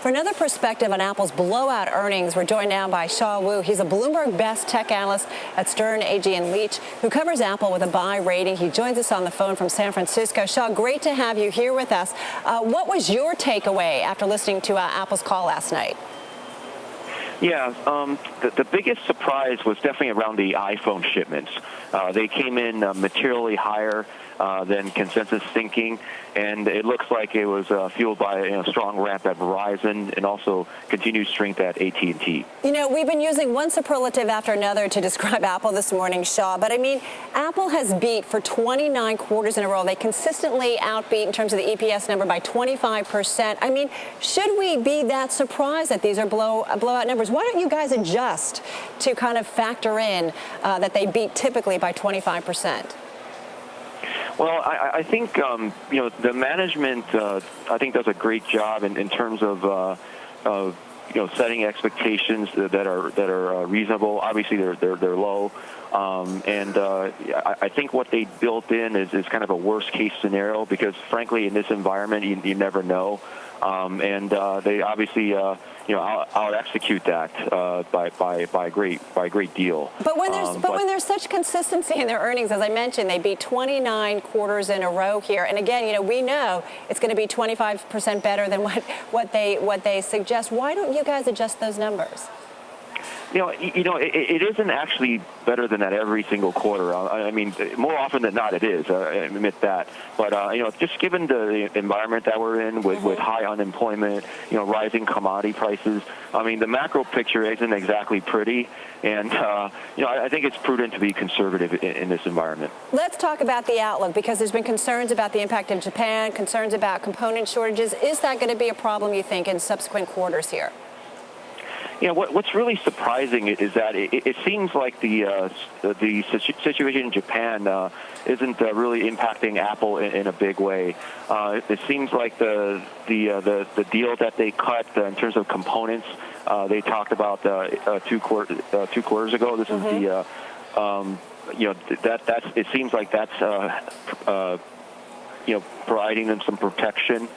For another perspective on Apple's blowout earnings, we're joined now by Shaw Wu. He's a Bloomberg Best tech analyst at Sterne, Agee and Leach, who covers Apple with a buy rating. He joins us on the phone from San Francisco. Shaw, great to have you here with us. What was your takeaway after listening to Apple's call last night? Yeah, the biggest surprise was definitely around the iPhone shipments. They came in materially higher than consensus thinking, and it looks like it was fueled by a strong ramp at Verizon and also continued strength at AT&T. You know, we've been using one superlative after another to describe Apple this morning, Shaw, but I mean, Apple has beat for 29 quarters in a row. They consistently outbeat in terms of the EPS number by 25%. I mean, should we be that surprised that these are blowout numbers? Why don't you guys adjust to kind of factor in that they beat typically by 25%? Well, I think the management I think does a great job in terms of setting expectations that are reasonable. Obviously, they're low, and I think what they built in is kind of a worst case scenario because, frankly, in this environment, you never know, and they obviously out execute that by a great deal. But when there's such consistency in their earnings, as I mentioned, they beat 29 quarters in a row here, and again, we know it's going to be 25% better than what they suggest. Why don't you guys adjust those numbers? It isn't actually better than that every single quarter. I mean, more often than not, it is. I admit that. But just given the environment that we're in, with high unemployment, rising commodity prices, I mean, the macro picture isn't exactly pretty. And I think it's prudent to be conservative in this environment. Let's talk about the outlook because there's been concerns about the impact of Japan, concerns about component shortages. Is that going to be a problem, you think, in subsequent quarters here? What's really surprising is that it seems like the situation in Japan isn't really impacting Apple in a big way. It seems like the deal that they cut in terms of components they talked about 2 quarters ago. This is the it seems like that's providing them some protection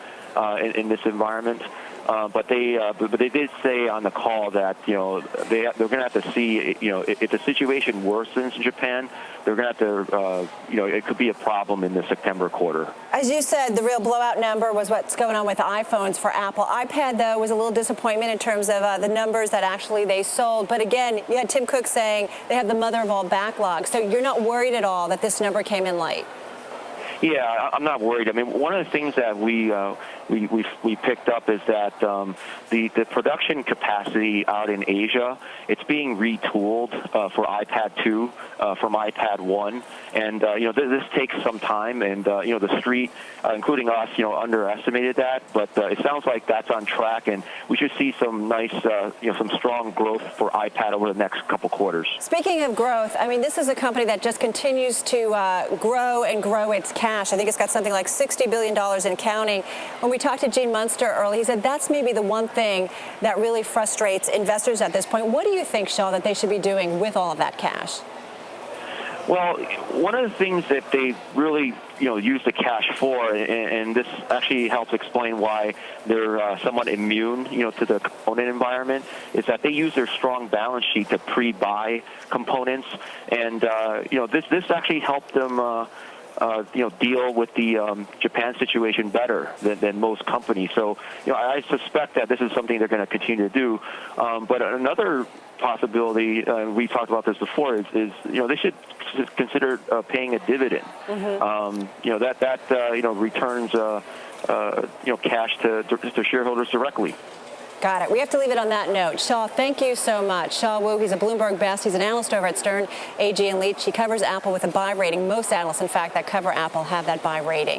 in this environment. But they did say on the call that they're going to have to see if the situation worsens in Japan, they're going to have to it could be a problem in the September quarter. As you said, the real blowout number was what's going on with iPhones for Apple. iPad though was a little disappointment in terms of the numbers that actually they sold. But again, you had Tim Cook saying they have the mother of all backlogs. So you're not worried at all that this number came in light? Yeah, I'm not worried. I mean, one of the things that we picked up is that the production capacity out in Asia, it's being retooled for iPad 2 from iPad 1, and this takes some time, and the street, including us, underestimated that, but it sounds like that's on track, and we should see some nice, some strong growth for iPad over the next couple quarters. Speaking of growth, I mean, this is a company that just continues to grow and grow its cash. I think it's got something like $60 billion in counting. When we talked to Gene Munster earlier, he said that's maybe the one thing that really frustrates investors at this point. What do you think, Shaw, that they should be doing with all of that cash? Well, one of the things that they really, use the cash for, and this actually helps explain why they're somewhat immune, to the component environment, is that they use their strong balance sheet to pre-buy components, and this actually helped them. Deal with the Japan situation better than most companies. So, I suspect that this is something they're going to continue to do. But another possibility, we talked about this before, is they should consider paying a dividend. That returns cash to shareholders directly. Got it. We have to leave it on that note. Shaw, thank you so much. Shaw Wu, he's a Bloomberg Best. He's an analyst over at Sterne, Agee and Leach. He covers Apple with a buy rating. Most analysts, in fact, that cover Apple have that buy rating.